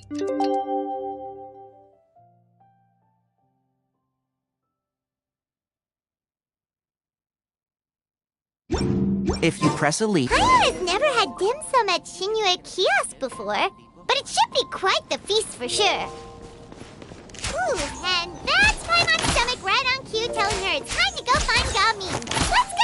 If you press a leaf... Paimon has never had dim sum at Shinue Kiosk before, but it should be quite the feast for sure. Ooh, and that's Paimon's stomach right on cue telling her it's time to go find Gamin. Let's go!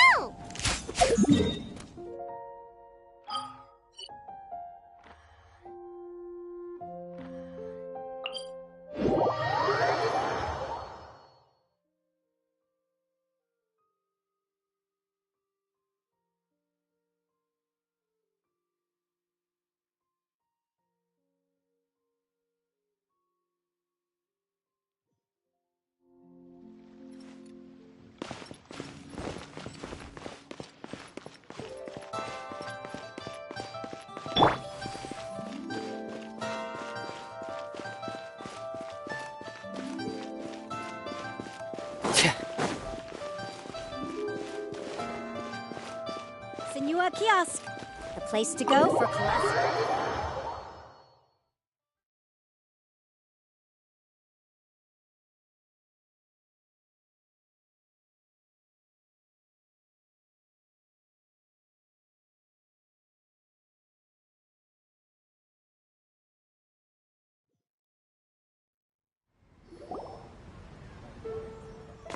Senua Kiosk, the place to go for cholesterol.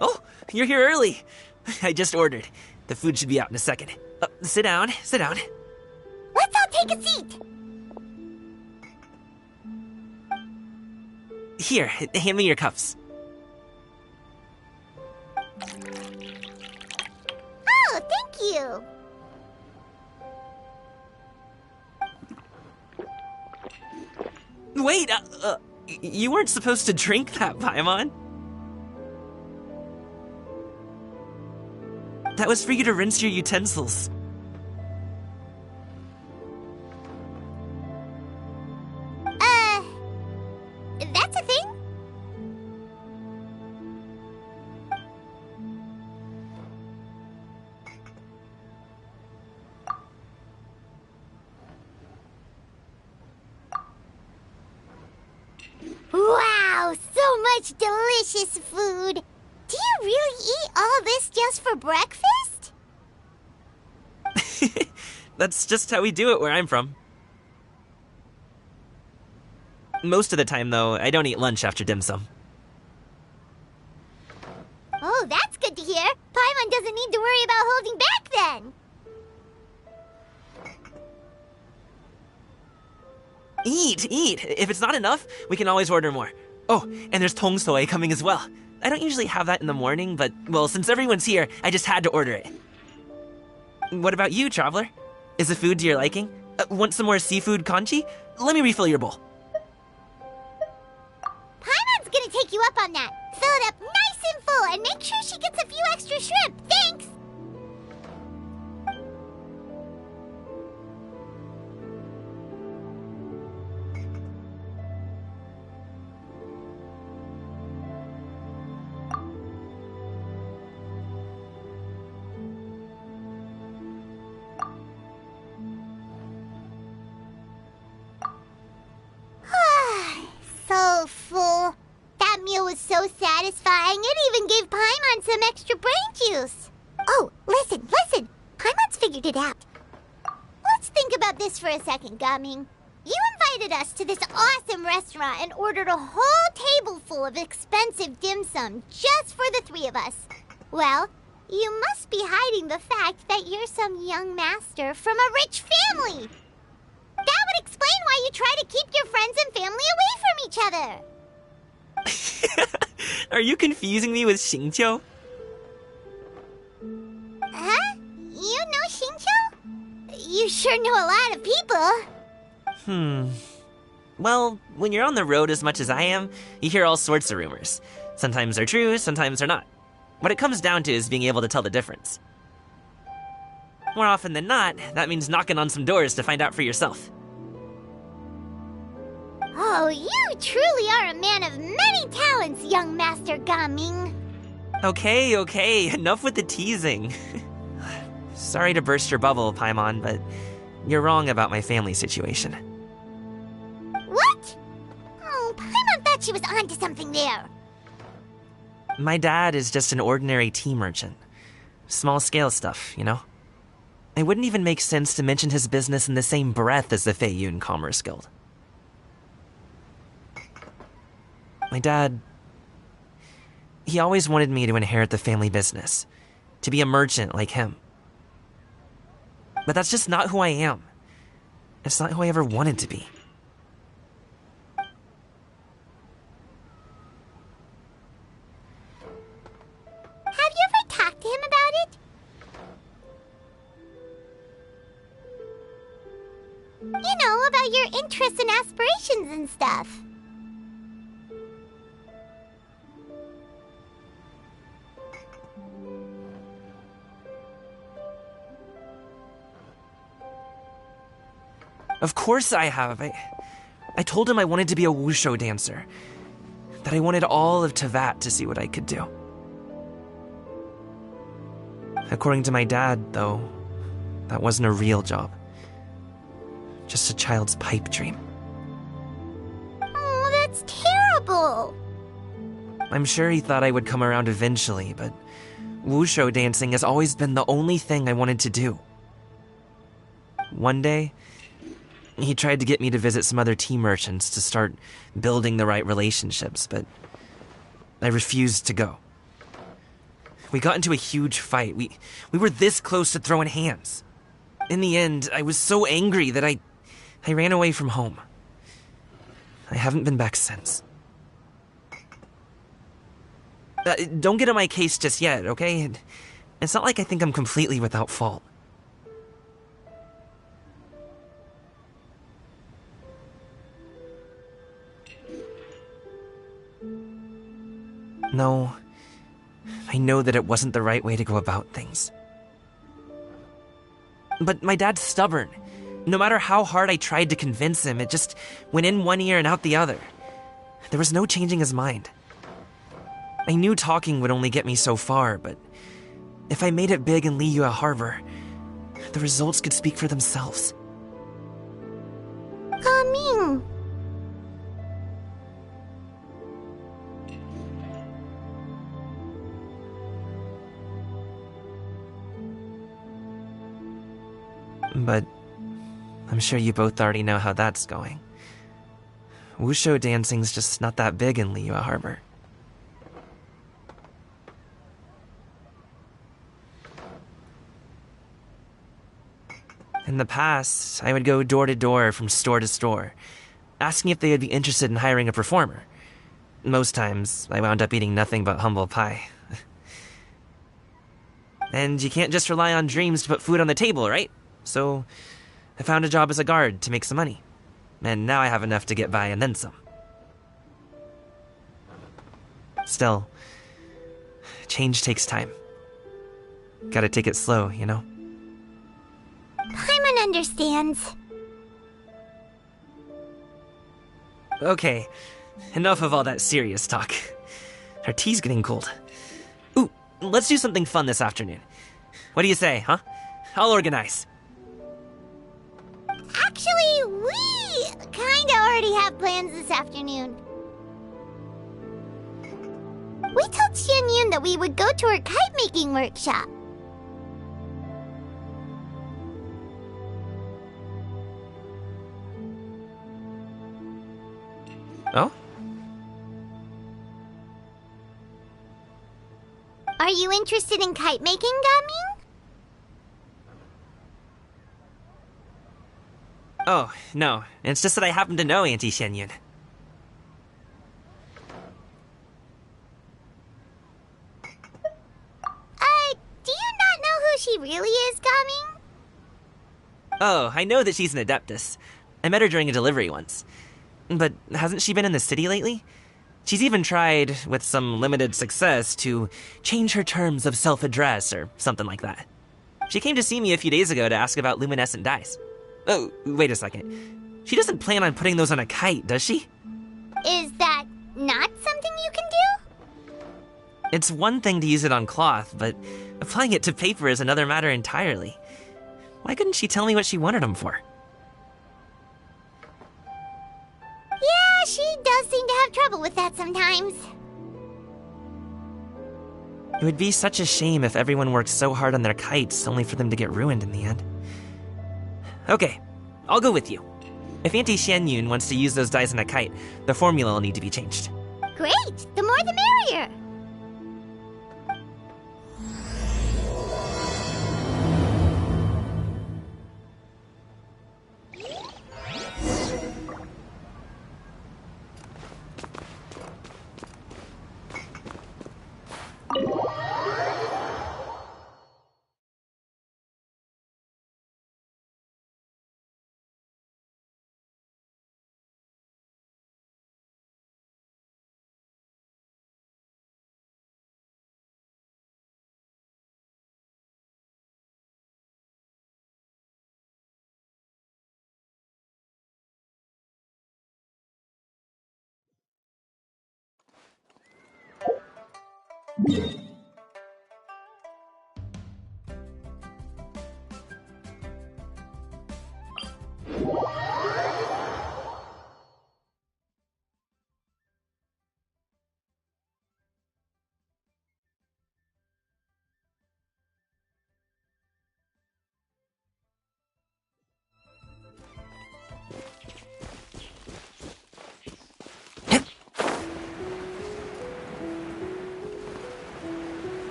Oh, you're here early. I just ordered. The food should be out in a second. Sit down, sit down. Let's all take a seat! Here, hand me your cups. Oh, thank you! Wait, you weren't supposed to drink that, Paimon. That was for you to rinse your utensils. That's a thing? Wow, so much delicious food! Do you really eat all this just for breakfast? That's just how we do it where I'm from. Most of the time, though, I don't eat lunch after dim sum. Oh, that's good to hear. Paimon doesn't need to worry about holding back then. Eat, eat. If it's not enough, we can always order more. Oh, and there's tong soy coming as well. I don't usually have that in the morning, but, well, since everyone's here, I just had to order it. What about you, Traveler? Is the food to your liking? Want some more seafood congee? Let me refill your bowl. Paimon's gonna take you up on that. Fill it up nice and full and make sure she gets a few extra shrimp. Thanks! So full. That meal was so satisfying, it even gave Paimon some extra brain juice. Oh, listen. Paimon's figured it out. Let's think about this for a second, Gaming. You invited us to this awesome restaurant and ordered a whole table full of expensive dim sum just for the three of us. Well, you must be hiding the fact that you're some young master from a rich family. That would explain why you try to keep your friends and family away from each other. Are you confusing me with Xingqiu? Huh? You know Xingqiu? You sure know a lot of people. Well, when you're on the road as much as I am, you hear all sorts of rumors. Sometimes they're true, sometimes they're not. What it comes down to is being able to tell the difference. More often than not, that means knocking on some doors to find out for yourself. Oh, you truly are a man of many talents, young Master Gaming. Okay, enough with the teasing. Sorry to burst your bubble, Paimon, but you're wrong about my family situation. What? she was onto something there. My dad is just an ordinary tea merchant. Small-scale stuff, you know? It wouldn't even make sense to mention his business in the same breath as the Feiyun Commerce Guild. My dad... he always wanted me to inherit the family business, to be a merchant like him. But that's just not who I am. It's not who I ever wanted to be. Have you ever talked to him about it? You know, about your interests and aspirations and stuff. Of course I have. I told him I wanted to be a wushu dancer. That I wanted all of Tevat to see what I could do. According to my dad, though, that wasn't a real job. Just a child's pipe dream. Oh, that's terrible. I'm sure he thought I would come around eventually, but wushu dancing has always been the only thing I wanted to do. One day, he tried to get me to visit some other tea merchants to start building the right relationships, but I refused to go. We got into a huge fight. We were this close to throwing hands. In the end, I was so angry that I ran away from home. I haven't been back since. Don't get on my case just yet, okay? It's not like I think I'm completely without fault. No, I know that it wasn't the right way to go about things. But my dad's stubborn. No matter how hard I tried to convince him, it just went in one ear and out the other. There was no changing his mind. I knew talking would only get me so far, but if I made it big in Liyue Harbor, the results could speak for themselves. Gaming. But I'm sure you both already know how that's going. Wushu dancing's just not that big in Liyue Harbor. In the past, I would go door to door from store to store, asking if they would be interested in hiring a performer. Most times, I wound up eating nothing but humble pie. And you can't just rely on dreams to put food on the table, right? So, I found a job as a guard to make some money. And now I have enough to get by and then some. Still, change takes time. Gotta take it slow, you know? Paimon understands. Okay, enough of all that serious talk. Our tea's getting cold. Ooh, let's do something fun this afternoon. What do you say, huh? I'll organize. Actually, we kinda already have plans this afternoon. We told Xianyun that we would go to her kite-making workshop. Oh? Are you interested in kite-making, Gaming? Oh, no. It's just that I happen to know Auntie Xianyun. Do you not know who she really is, Gaming? Oh, I know that she's an Adeptus. I met her during a delivery once. But hasn't she been in the city lately? She's even tried, with some limited success, to change her terms of self-address or something like that. She came to see me a few days ago to ask about luminescent dyes. Oh, wait a second. She doesn't plan on putting those on a kite, does she? Is that not something you can do? It's one thing to use it on cloth, but applying it to paper is another matter entirely. Why couldn't she tell me what she wanted them for? Yeah, she does seem to have trouble with that sometimes. It would be such a shame if everyone worked so hard on their kites only for them to get ruined in the end. Okay, I'll go with you. If Auntie Xianyun wants to use those dies on a kite, the formula will need to be changed. Great! The more the merrier!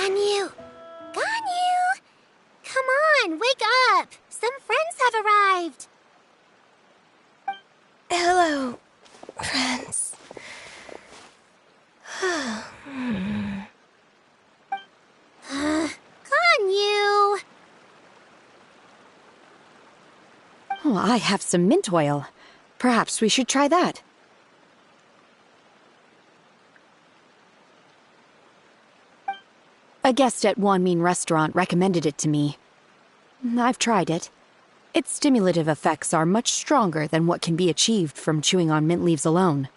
Ganyu! Ganyu! Come on, wake up! Some friends have arrived! Hello, friends. Ganyu! Oh, I have some mint oil. Perhaps we should try that. A guest at Wanmin Restaurant recommended it to me. I've tried it. Its stimulative effects are much stronger than what can be achieved from chewing on mint leaves alone.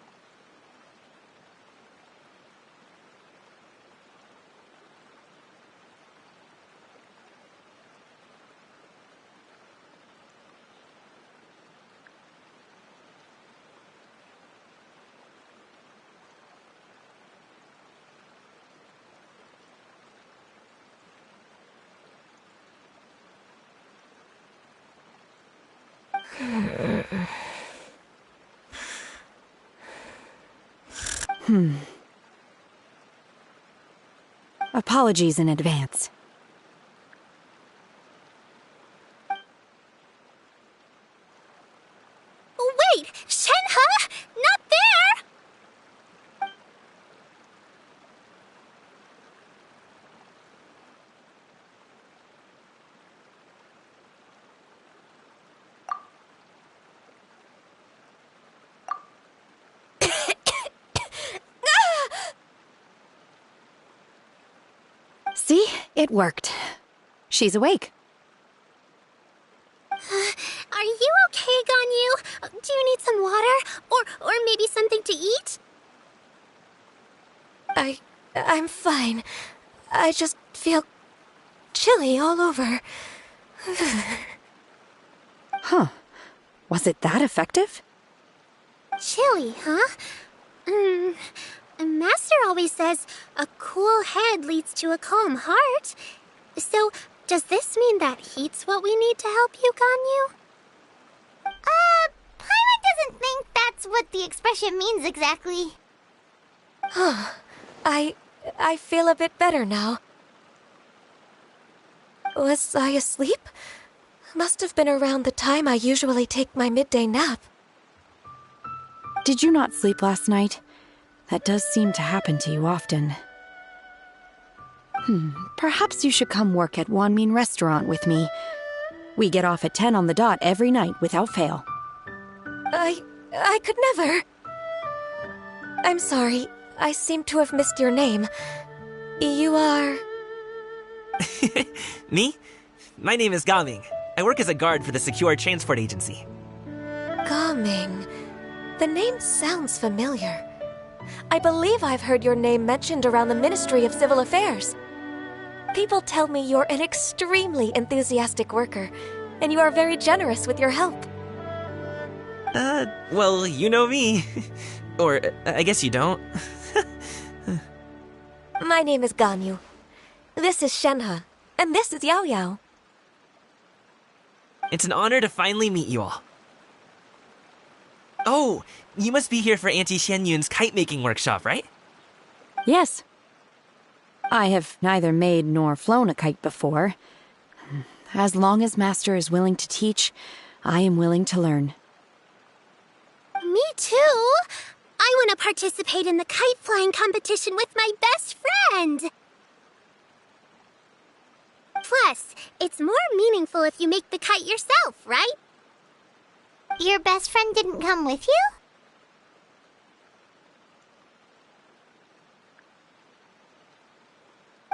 Apologies in advance. Wait! Shenhe? Not there! See? It worked. She's awake. Are you okay, Ganyu? Do you need some water? Or maybe something to eat? I'm fine. I just feel chilly all over. Huh. Was it that effective? Chilly, huh? Master always says a cool head leads to a calm heart. So, does this mean that heat's what we need to help you, Ganyu? Paimon doesn't think that's what the expression means exactly. I feel a bit better now. Was I asleep? Must have been around the time I usually take my midday nap. Did you not sleep last night? That does seem to happen to you often. Perhaps you should come work at Wanmin Restaurant with me. We get off at 10 on the dot every night without fail. I could never. I'm sorry. I seem to have missed your name. You are... Me? My name is Gaming. I work as a guard for the Secure Transport Agency. Gaming. The name sounds familiar. I believe I've heard your name mentioned around the Ministry of Civil Affairs. People tell me you're an extremely enthusiastic worker, and you are very generous with your help. Well, you know me. Or, I guess you don't. My name is Ganyu. This is Shenhe, and this is Yao Yao. It's an honor to finally meet you all. Oh, you must be here for Auntie Xianyun's kite-making workshop, right? Yes. I have neither made nor flown a kite before. As long as Master is willing to teach, I am willing to learn. Me too! I want to participate in the kite flying competition with my best friend! Plus, it's more meaningful if you make the kite yourself, right? Your best friend didn't come with you?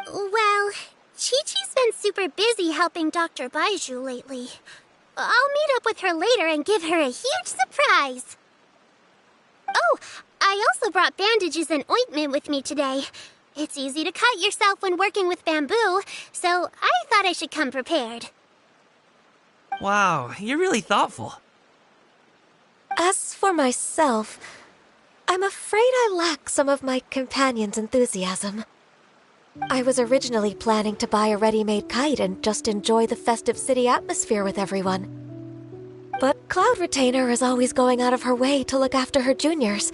Well, Chi-Chi's been super busy helping Dr. Baiju lately. I'll meet up with her later and give her a huge surprise. Oh, I also brought bandages and ointment with me today. It's easy to cut yourself when working with bamboo, so I thought I should come prepared. Wow, you're really thoughtful. As for myself, I'm afraid I lack some of my companion's enthusiasm. I was originally planning to buy a ready-made kite and just enjoy the festive city atmosphere with everyone. But Cloud Retainer is always going out of her way to look after her juniors,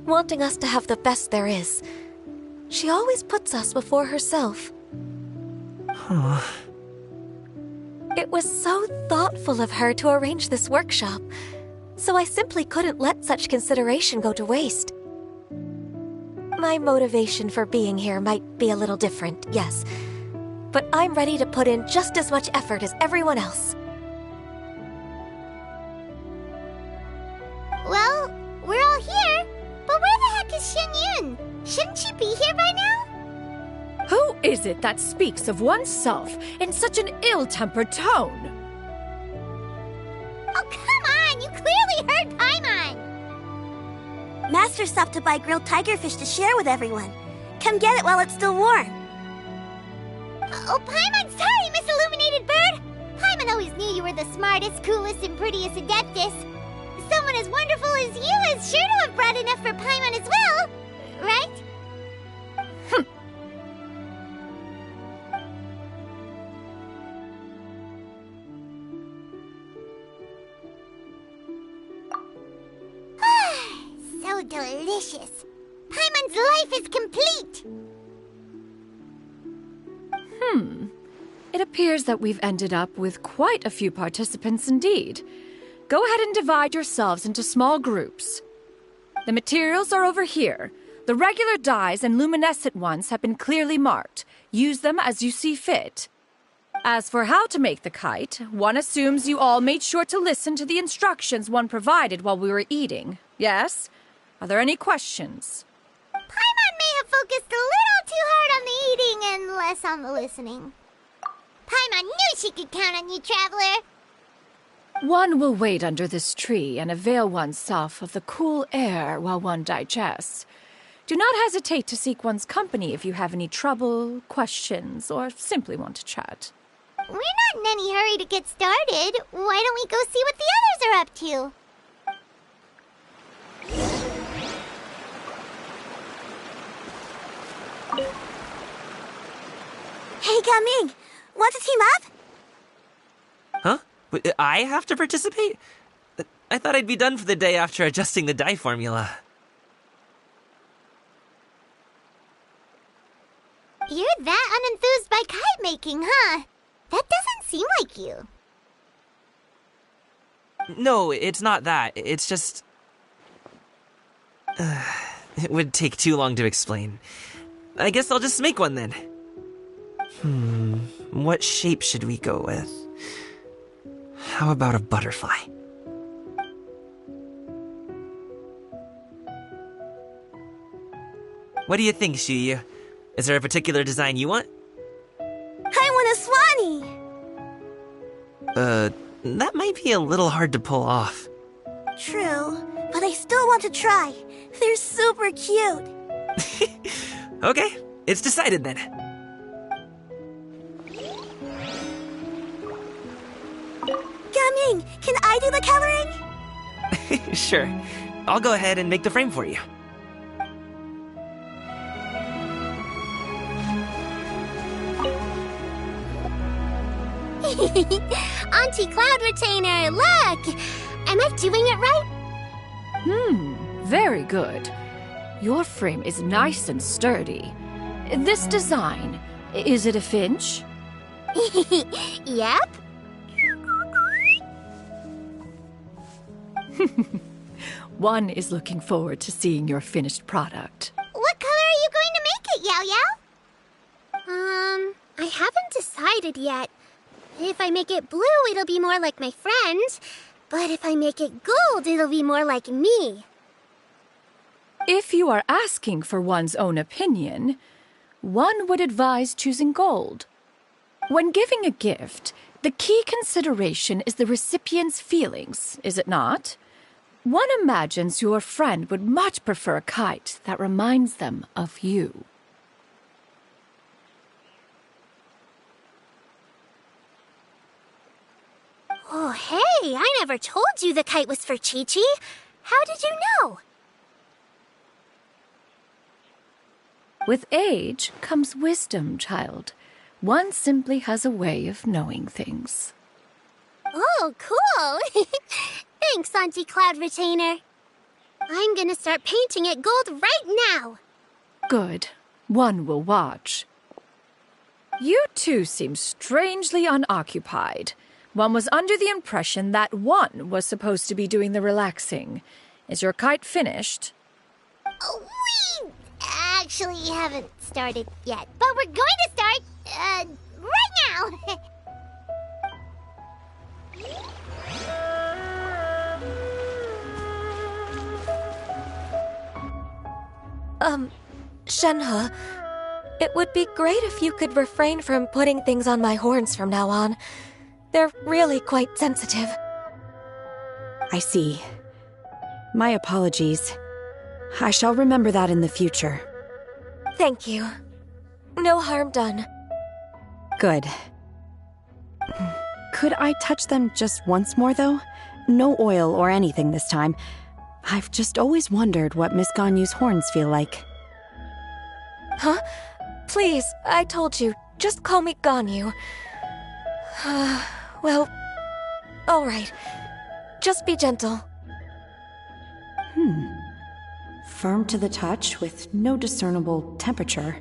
wanting us to have the best there is. She always puts us before herself. Huh. It was so thoughtful of her to arrange this workshop, so I simply couldn't let such consideration go to waste. My motivation for being here might be a little different, yes, but I'm ready to put in just as much effort as everyone else. Well, we're all here, but where the heck is Xianyun? Shouldn't she be here by now? Who is it that speaks of oneself in such an ill-tempered tone? Oh, come on! You clearly heard Paimon! Master stopped to buy grilled tigerfish to share with everyone. Come get it while it's still warm. Oh, Paimon, sorry, Miss Illuminated Bird! Paimon always knew you were the smartest, coolest, and prettiest Adeptus. Someone as wonderful as you is sure to have brought enough for Paimon as well, right? So delicious. Paimon's life is complete. It appears that we've ended up with quite a few participants indeed. Go ahead and divide yourselves into small groups. The materials are over here. The regular dyes and luminescent ones have been clearly marked. Use them as you see fit. As for how to make the kite, one assumes you all made sure to listen to the instructions one provided while we were eating. Yes? Are there any questions? Paimon may have focused a little too hard on the eating and less on the listening. Paimon knew she could count on you, Traveler. One will wait under this tree and avail oneself of the cool air while one digests. Do not hesitate to seek one's company if you have any trouble, questions, or simply want to chat. We're not in any hurry to get started. Why don't we go see what the others are up to? Hey, Gaming! Want to team up? Huh? But I have to participate? I thought I'd be done for the day after adjusting the dye formula. You're that unenthused by kite making, huh? That doesn't seem like you. No, it's not that. It's just... it would take too long to explain. I guess I'll just make one then. What shape should we go with? How about a butterfly? What do you think, Shuyu? Is there a particular design you want? I want a swanee! That might be a little hard to pull off. True, but I still want to try. They're super cute. Okay, it's decided then. Gaming, can I do the coloring? Sure. I'll go ahead and make the frame for you. Auntie Cloud Retainer, look! Am I doing it right? Very good. Your frame is nice and sturdy. This design, is it a Finch? Yep. One is looking forward to seeing your finished product. What color are you going to make it, Yao Yao? I haven't decided yet. If I make it blue, it'll be more like my friend. But if I make it gold, it'll be more like me. If you are asking for one's own opinion, one would advise choosing gold. When giving a gift, the key consideration is the recipient's feelings, is it not? One imagines your friend would much prefer a kite that reminds them of you. Oh, hey, I never told you the kite was for Chi-Chi. How did you know? With age comes wisdom, child. One simply has a way of knowing things. Oh, cool. Thanks, Auntie Cloud Retainer. I'm gonna start painting it gold right now. Good. One will watch. You two seem strangely unoccupied. One was under the impression that one was supposed to be doing the relaxing. Is your kite finished? We actually haven't started yet, but we're going to start, right now. Shenhe, it would be great if you could refrain from putting things on my horns from now on. They're really quite sensitive. I see. My apologies. I shall remember that in the future. Thank you. No harm done. Good. Could I touch them just once more, though? No oil or anything this time. I've just always wondered what Miss Ganyu's horns feel like. Huh? Please, I told you. Just call me Ganyu. Well, all right. Just be gentle. Firm to the touch with no discernible temperature.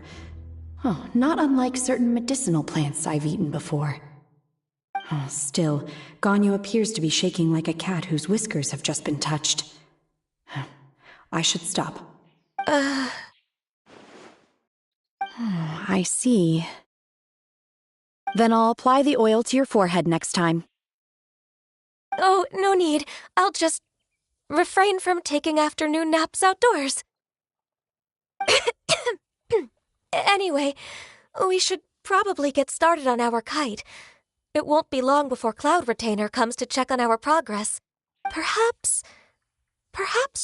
Oh, not unlike certain medicinal plants I've eaten before. Oh, still, Ganyu appears to be shaking like a cat whose whiskers have just been touched. I should stop. I see. Then I'll apply the oil to your forehead next time. Oh, no need. I'll just refrain from taking afternoon naps outdoors. Anyway, we should probably get started on our kite. It won't be long before Cloud Retainer comes to check on our progress. Perhaps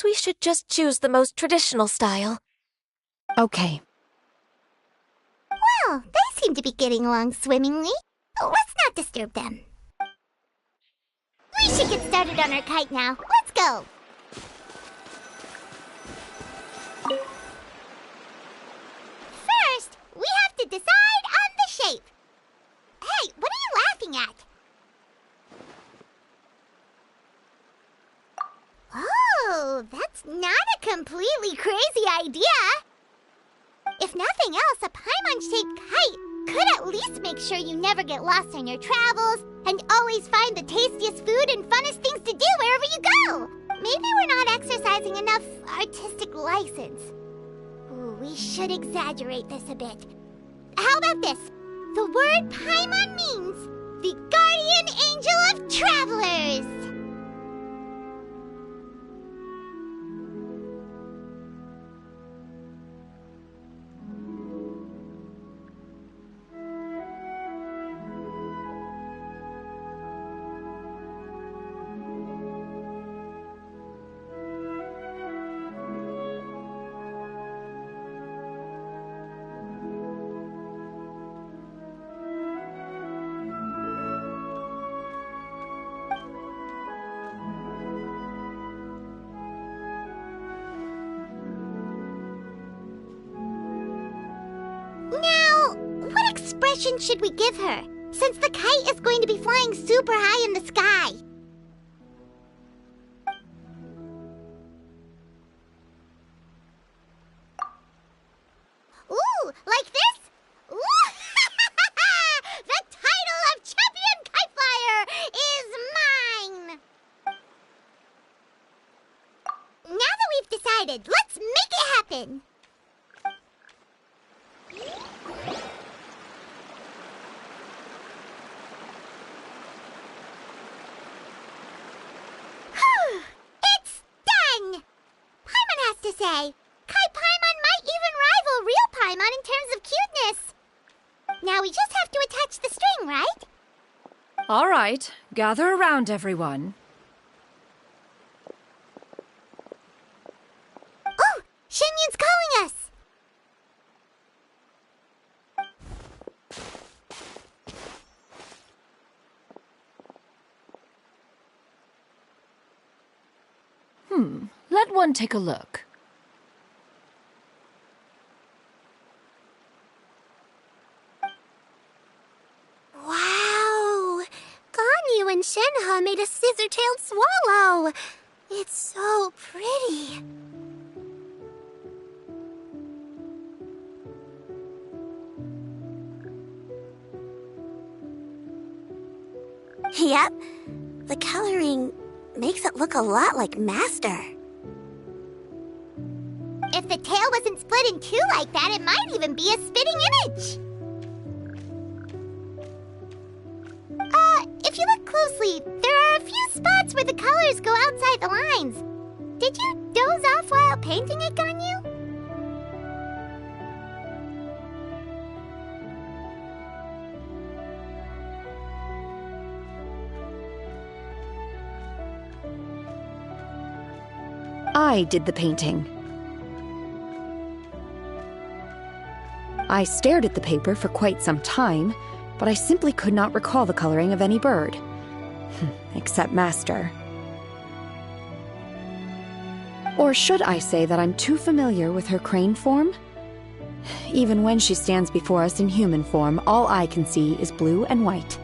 we should just choose the most traditional style. Okay. Well, they seem to be getting along swimmingly. Let's not disturb them. We should get started on our kite now. Let's go. First, we have to decide on the shape. Hey, what are you laughing at? Oh, that's not a completely crazy idea. If nothing else, a Paimon-shaped kite could at least make sure you never get lost on your travels and always find the tastiest food and funnest things to do wherever you go. Maybe we're not exercising enough artistic license. Ooh, we should exaggerate this a bit. How about this? The word Paimon means the guardian angel of travelers. mission should we give her, since the kite is going to be flying super high in the sky? Ooh, like this? Ooh! The title of Champion Kite Flyer is mine! Now that we've decided, let's make it happen! It's done! Paimon has to say, Kai Paimon might even rival real Paimon in terms of cuteness. Now we just have to attach the string, right? All right, gather around, everyone. Oh, Shenyun's calling us! Let one take a look. Wow! Ganyu and Shenhe made a scissor-tailed swallow! It's so pretty. Yep. The coloring makes it look a lot like Master. If the tail wasn't split in two like that, it might even be a spitting image. If you look closely, there are a few spots where the colors go outside the lines. Did you doze off while painting it, Ganyu? I did the painting. I stared at the paper for quite some time, but I simply could not recall the coloring of any bird. Except Master. Or should I say that I'm too familiar with her crane form? Even when she stands before us in human form, all I can see is blue and white.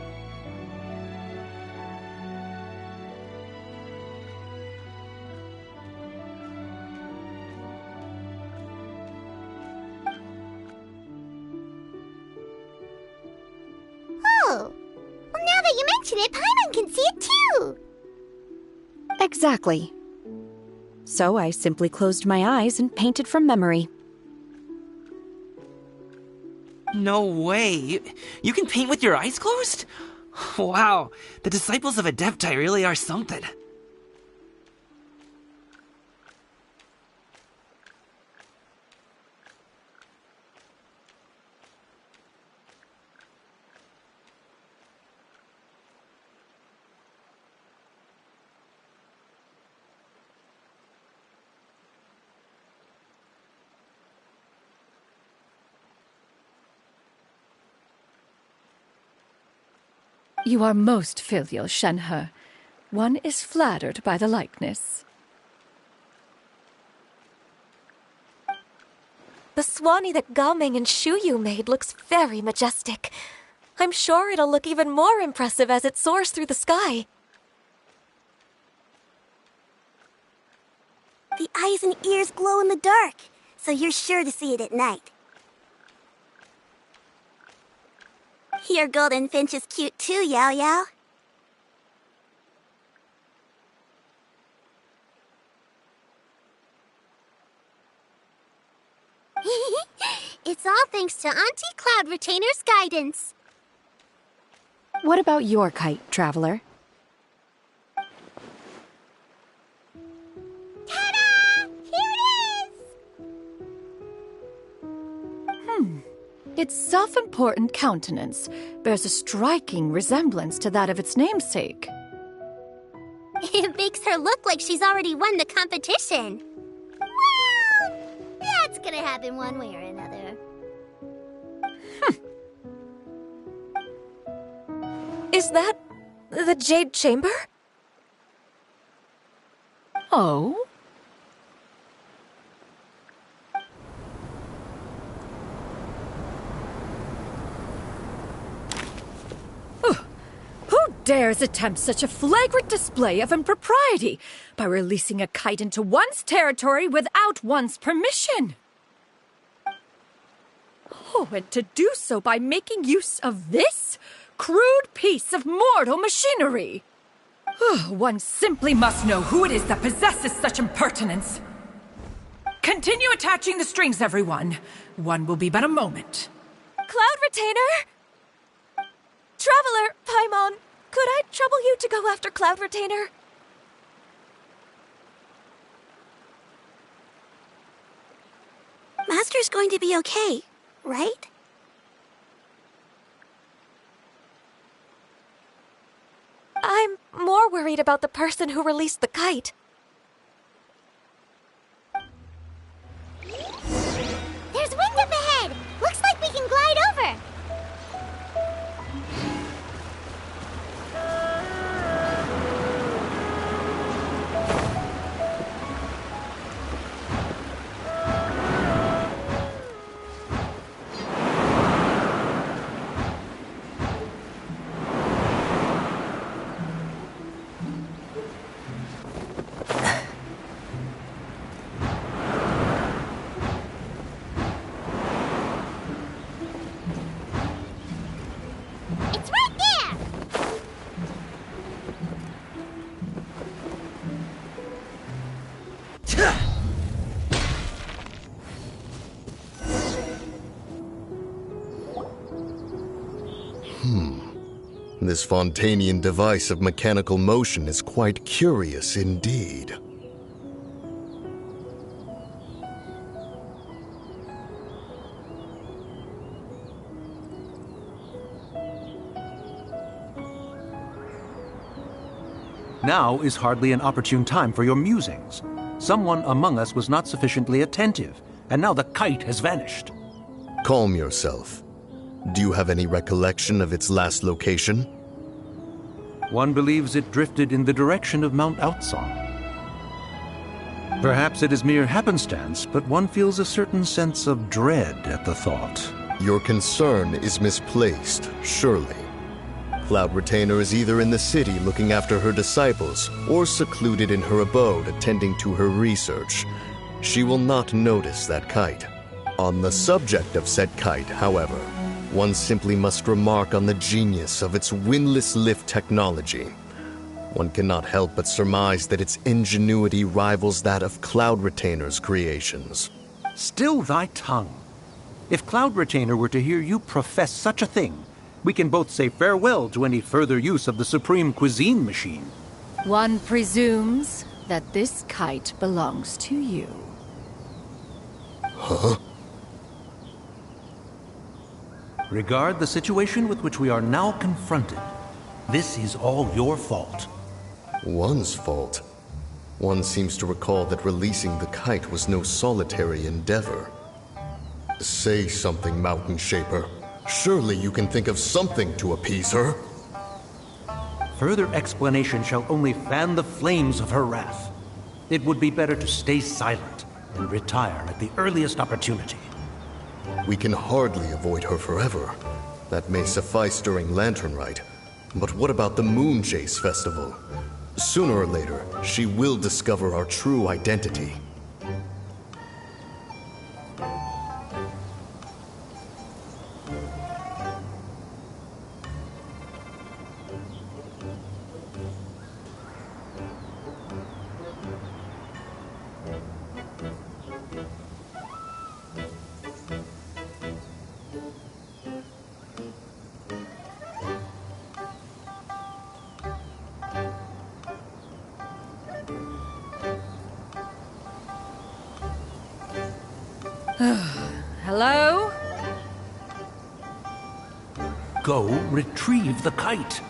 Oh, well, now that you mention it, Paimon can see it too! Exactly. So I simply closed my eyes and painted from memory. No way. You can paint with your eyes closed? Wow, the disciples of Adepti really are something. You are most filial, Shenhe. One is flattered by the likeness. The Swanee that Gaoming and Shuyu made looks very majestic. I'm sure it'll look even more impressive as it soars through the sky. The eyes and ears glow in the dark, so you're sure to see it at night. Your golden finch is cute too, Yao Yao. It's all thanks to Auntie Cloud Retainer's guidance. What about your kite, Traveler? Ta-da! Here it is! Its self-important countenance bears a striking resemblance to that of its namesake. It makes her look like she's already won the competition. Well, that's gonna happen one way or another. Is that the Jade Chamber? Oh? dares attempt such a flagrant display of impropriety by releasing a kite into one's territory without one's permission? Oh, and to do so by making use of this crude piece of mortal machinery. One simply must know who it is that possesses such impertinence. Continue attaching the strings, everyone. One will be but a moment. Cloud Retainer! Traveler, Paimon, could I trouble you to go after Cloud Retainer? Master's going to be okay, right? I'm more worried about the person who released the kite. There's wind up ahead! Looks like we can glide over! It's right there! This Fontanian device of mechanical motion is quite curious indeed. Now is hardly an opportune time for your musings. Someone among us was not sufficiently attentive, and now the kite has vanished. Calm yourself. Do you have any recollection of its last location? One believes it drifted in the direction of Mount Outsong. Perhaps it is mere happenstance, but one feels a certain sense of dread at the thought. Your concern is misplaced, surely. Cloud Retainer is either in the city looking after her disciples, or secluded in her abode attending to her research. She will not notice that kite. On the subject of said kite, however, one simply must remark on the genius of its windless lift technology. One cannot help but surmise that its ingenuity rivals that of Cloud Retainer's creations. Still thy tongue. If Cloud Retainer were to hear you profess such a thing, we can both say farewell to any further use of the Supreme Cuisine Machine. One presumes that this kite belongs to you. Huh? Regard the situation with which we are now confronted. This is all your fault. One's fault? One seems to recall that releasing the kite was no solitary endeavor. Say something, Mountain Shaper. Surely you can think of something to appease her. Further explanation shall only fan the flames of her wrath. It would be better to stay silent and retire at the earliest opportunity. We can hardly avoid her forever. That may suffice during Lantern Rite. But what about the Moon Jace Festival? Sooner or later, she will discover our true identity. Hello? Go retrieve the kite.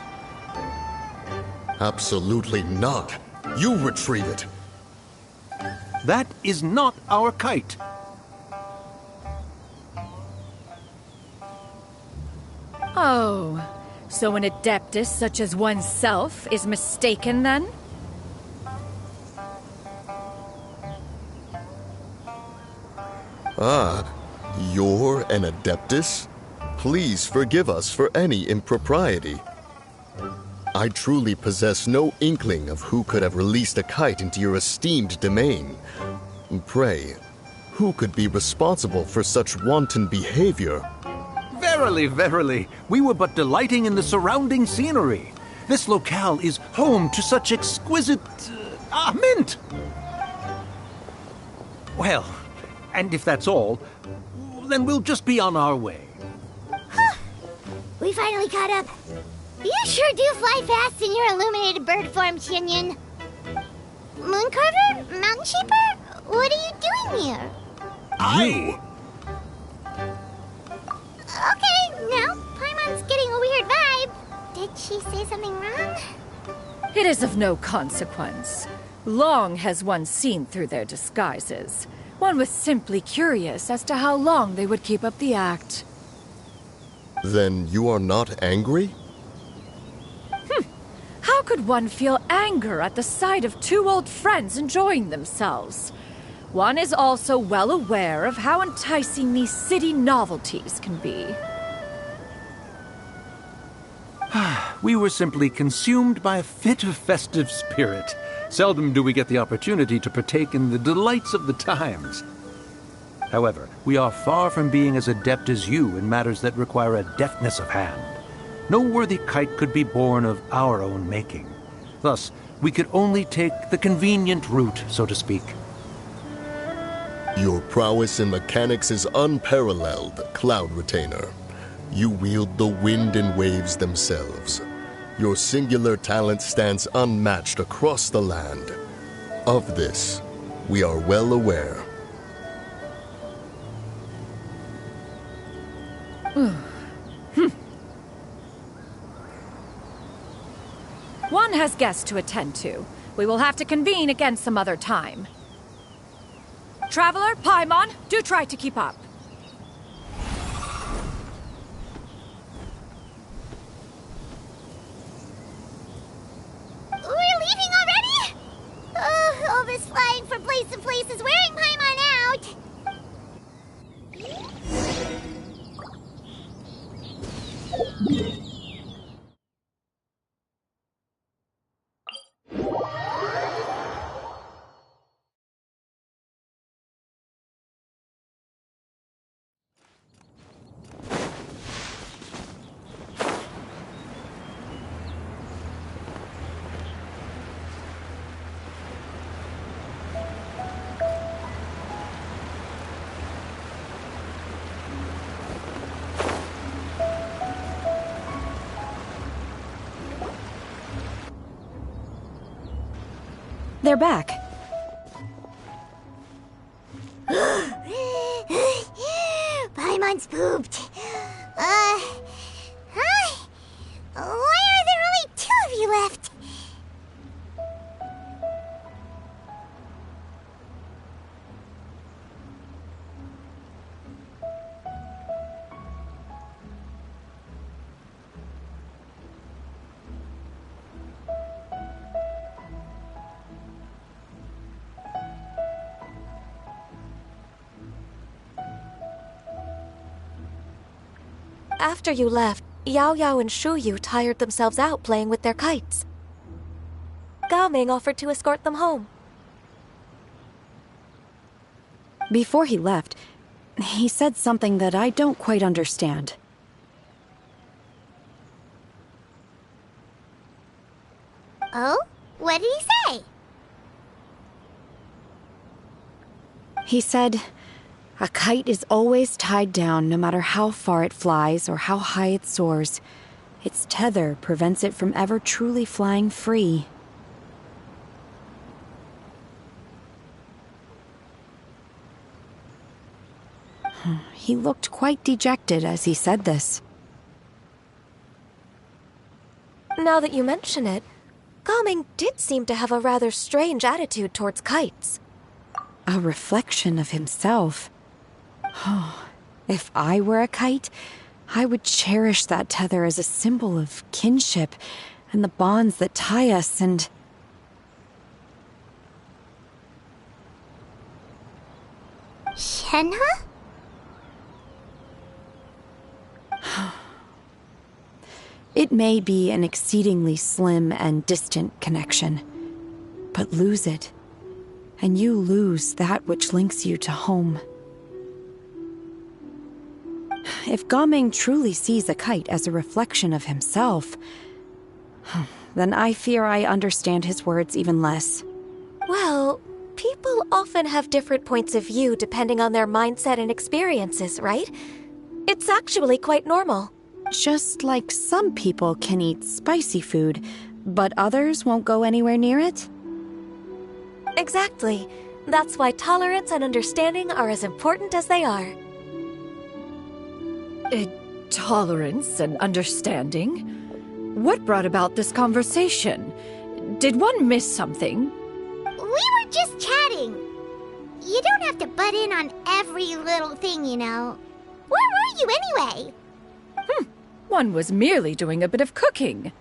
Absolutely not. You retrieve it. That is not our kite. Oh, so an adeptus such as oneself is mistaken then? Ah, you're an adeptus? Please forgive us for any impropriety. I truly possess no inkling of who could have released a kite into your esteemed domain. Pray, who could be responsible for such wanton behavior? Verily, verily, we were but delighting in the surrounding scenery. This locale is home to such exquisite... mint! Well, and if that's all, then we'll just be on our way. We finally caught up. You sure do fly fast in your illuminated bird form, Xinyan. Mooncarver? Mountain Shaper? What are you doing here? Okay, now Paimon's getting a weird vibe. Did she say something wrong? It is of no consequence. Long has one seen through their disguises. One was simply curious as to how long they would keep up the act. Then you are not angry? How could one feel anger at the sight of two old friends enjoying themselves? One is also well aware of how enticing these city novelties can be. We were simply consumed by a fit of festive spirit. Seldom do we get the opportunity to partake in the delights of the times. However, we are far from being as adept as you in matters that require a deftness of hand. No worthy kite could be born of our own making. Thus, we could only take the convenient route, so to speak. Your prowess in mechanics is unparalleled, Cloud Retainer. You wield the wind and waves themselves. Your singular talent stands unmatched across the land. Of this, we are well aware. One has guests to attend to. We will have to convene again some other time. Traveler, Paimon, do try to keep up. We're leaving already? Oh, all this flying from place to place is wearing Paimon out. They're back. Paimon's pooped. Hi. Why are there only two of you left? After you left, Yao Yao and Shu Yu tired themselves out playing with their kites. Gao Ming offered to escort them home. Before he left, he said something that I don't quite understand. Oh? What did he say? He said, a kite is always tied down no matter how far it flies or how high it soars. Its tether prevents it from ever truly flying free. He looked quite dejected as he said this. Now that you mention it, Gao Ming did seem to have a rather strange attitude towards kites. A reflection of himself. Oh, if I were a kite, I would cherish that tether as a symbol of kinship and the bonds that tie us and... Shenhe? It may be an exceedingly slim and distant connection, but lose it, and you lose that which links you to home. If Gaming truly sees a kite as a reflection of himself, then I fear I understand his words even less. Well, people often have different points of view depending on their mindset and experiences, right? It's actually quite normal. Just like some people can eat spicy food, but others won't go anywhere near it? Exactly. That's why tolerance and understanding are as important as they are. Tolerance and understanding? What brought about this conversation? Did one miss something? We were just chatting. You don't have to butt in on every little thing, you know. Where were you anyway? One was merely doing a bit of cooking.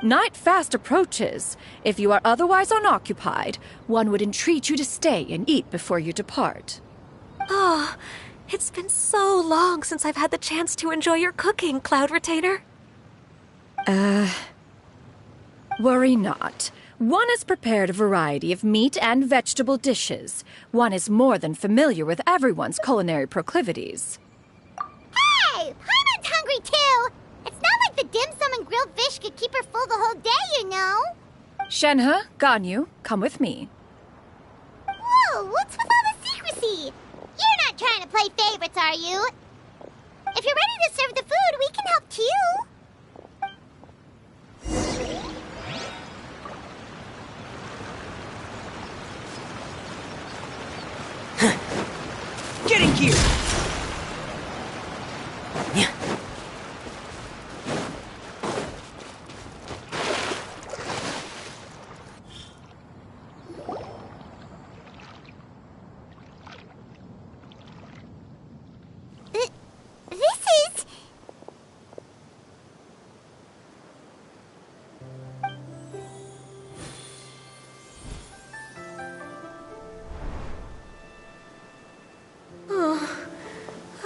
Night fast approaches. If you are otherwise unoccupied, one would entreat you to stay and eat before you depart. Oh, it's been so long since I've had the chance to enjoy your cooking, Cloud Retainer. Worry not. One has prepared a variety of meat and vegetable dishes. One is more than familiar with everyone's culinary proclivities. Hey! Paimon's hungry too! It's not like the dim sum and grilled fish could keep her full the whole day, you know? Shenhe, Ganyu, come with me. Whoa, what's with all the secrecy? You're not trying to play favorites, are you? If you're ready to serve the food, we can help too. Get in here! Yeah. This is...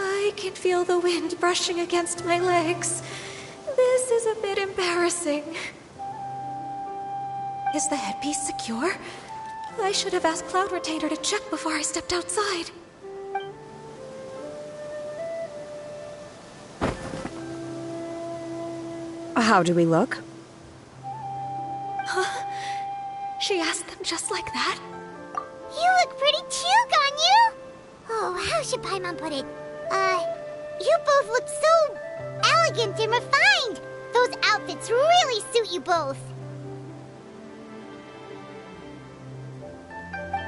I can feel the wind brushing against my legs. This is a bit embarrassing. Is the headpiece secure? I should have asked Cloud Retainer to check before I stepped outside. How do we look? She asked them just like that? You look pretty too, Ganyu! Oh, how should Paimon put it? You both look so elegant and refined! Those outfits really suit you both.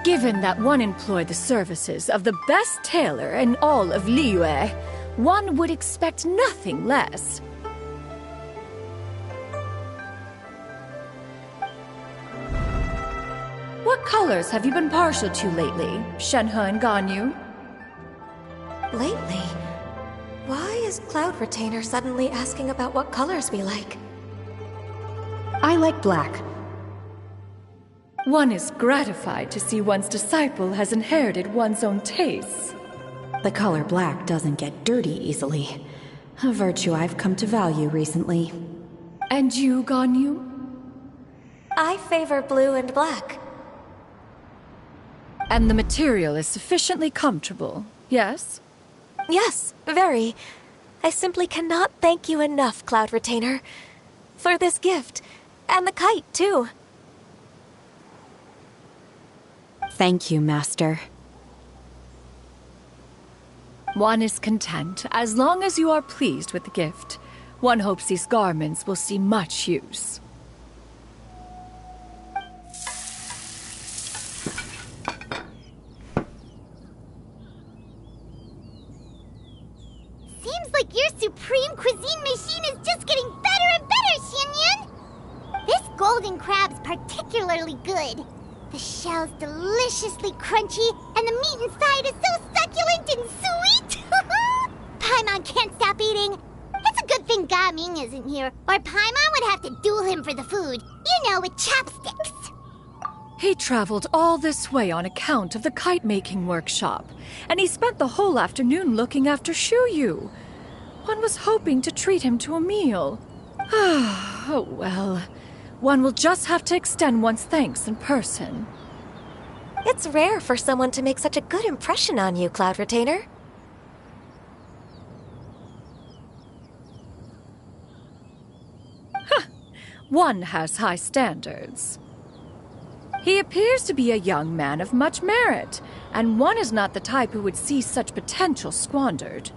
Given that one employed the services of the best tailor in all of Liyue, one would expect nothing less. What colors have you been partial to lately, Shenhe and Ganyu? Lately? Why is Cloud Retainer suddenly asking about what colors we like? I like black. One is gratified to see one's disciple has inherited one's own tastes. The color black doesn't get dirty easily. A virtue I've come to value recently. And you, Ganyu? I favor blue and black. And the material is sufficiently comfortable, yes? Yes, very. I simply cannot thank you enough, Cloud Retainer. For this gift. And the kite, too. Thank you, Master. One is content as long as you are pleased with the gift. One hopes these garments will see much use. Seems like your supreme cuisine machine is just getting better and better, Xianyun! This golden crab's particularly good. The shell's deliciously crunchy, and the meat inside is so succulent and sweet! Paimon can't stop eating. It's a good thing Gaming isn't here, or Paimon would have to duel him for the food. You know, with chopsticks. He traveled all this way on account of the kite-making workshop, and he spent the whole afternoon looking after Shuyu. One was hoping to treat him to a meal. Oh well. One will just have to extend one's thanks in person. It's rare for someone to make such a good impression on you, Cloud Retainer. One has high standards. He appears to be a young man of much merit, and one is not the type who would see such potential squandered.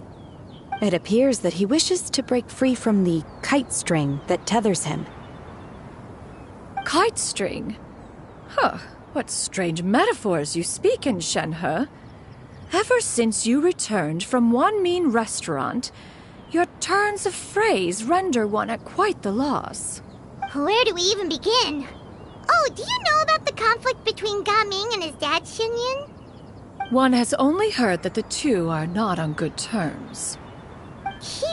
It appears that he wishes to break free from the kite string that tethers him. Kite string? Huh, what strange metaphors you speak in, Shenhe. Ever since you returned from one mean restaurant, your turns of phrase render one at quite the loss. Where do we even begin? Oh, do you know about the conflict between Gaming and his dad, Xinyan? One has only heard that the two are not on good terms. He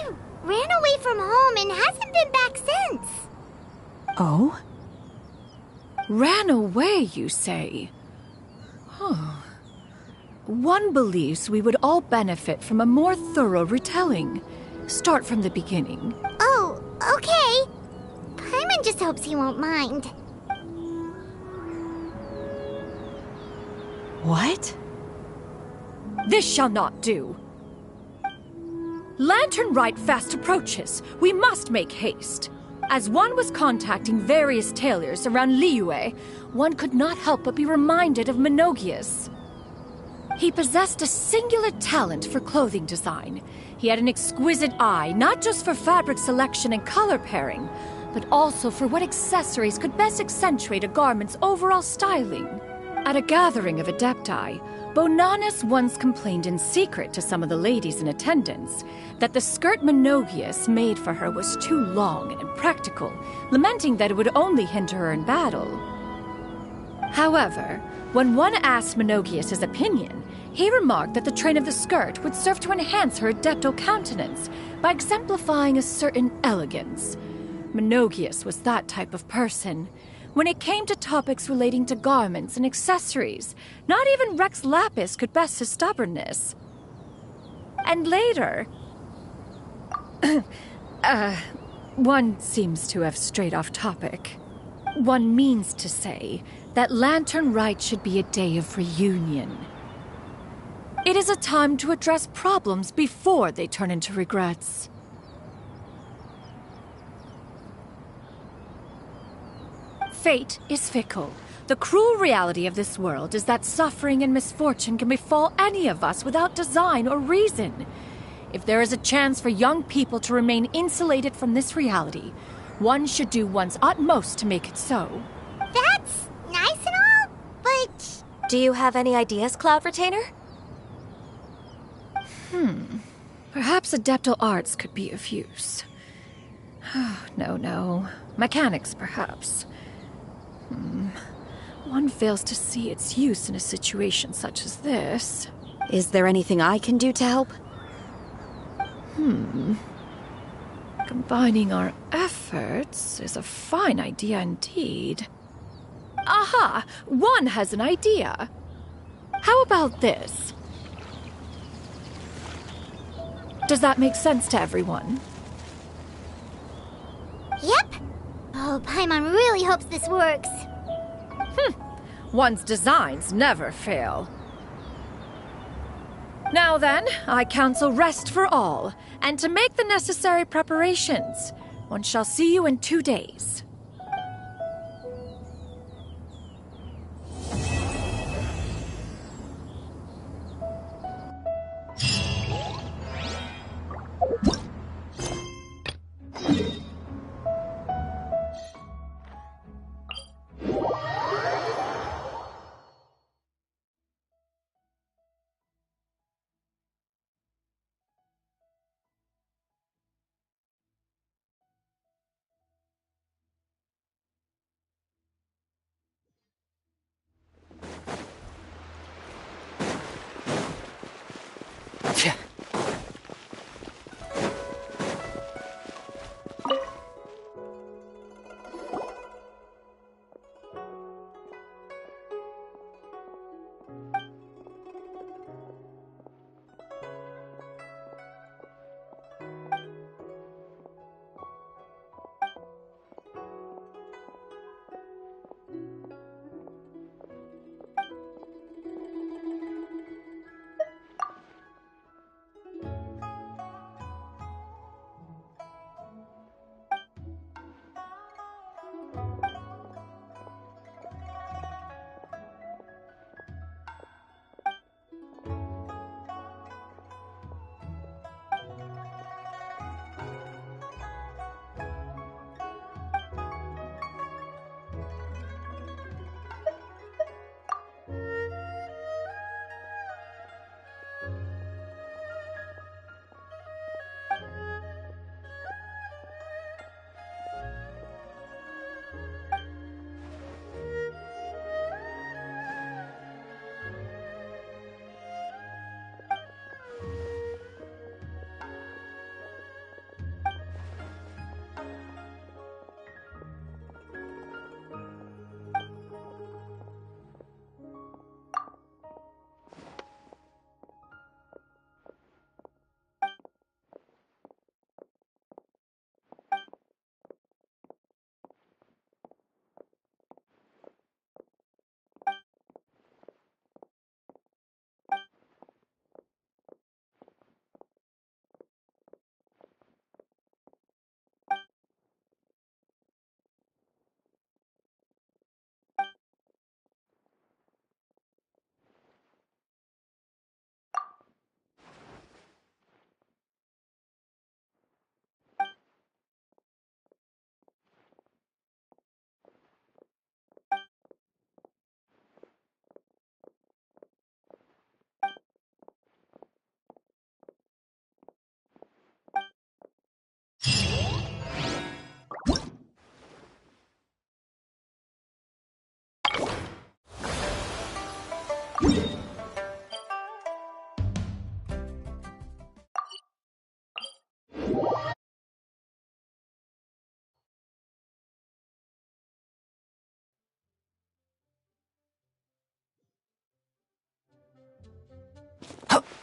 ran away from home and hasn't been back since. Oh? Ran away, you say? Huh. One believes we would all benefit from a more thorough retelling. Start from the beginning. Oh, okay. Paimon just hopes he won't mind. What? This shall not do. Lantern Rite fast approaches. We must make haste. As one was contacting various tailors around Liyue, one could not help but be reminded of Menogias. He possessed a singular talent for clothing design. He had an exquisite eye, not just for fabric selection and color pairing, but also for what accessories could best accentuate a garment's overall styling. At a gathering of Adepti, Bonanis once complained in secret to some of the ladies in attendance that the skirt Menogias made for her was too long and impractical, lamenting that it would only hinder her in battle. However, when one asked Menogias his opinion, he remarked that the train of the skirt would serve to enhance her adeptal countenance by exemplifying a certain elegance. Menogias was that type of person. When it came to topics relating to garments and accessories, not even Rex Lapis could best his stubbornness. And later... one seems to have strayed off topic. One means to say that Lantern Rite should be a day of reunion. It is a time to address problems before they turn into regrets. Fate is fickle. The cruel reality of this world is that suffering and misfortune can befall any of us without design or reason. If there is a chance for young people to remain insulated from this reality, one should do one's utmost to make it so. That's nice and all, but... Do you have any ideas, Cloud Retainer? Perhaps adeptal arts could be of use. No. Mechanics, perhaps. One fails to see its use in a situation such as this. Is there anything I can do to help? Combining our efforts is a fine idea indeed. Aha! One has an idea. How about this? Does that make sense to everyone? Yep. Oh, Paimon really hopes this works. One's designs never fail. Now then, I counsel rest for all, and to make the necessary preparations. One shall see you in 2 days. Huh.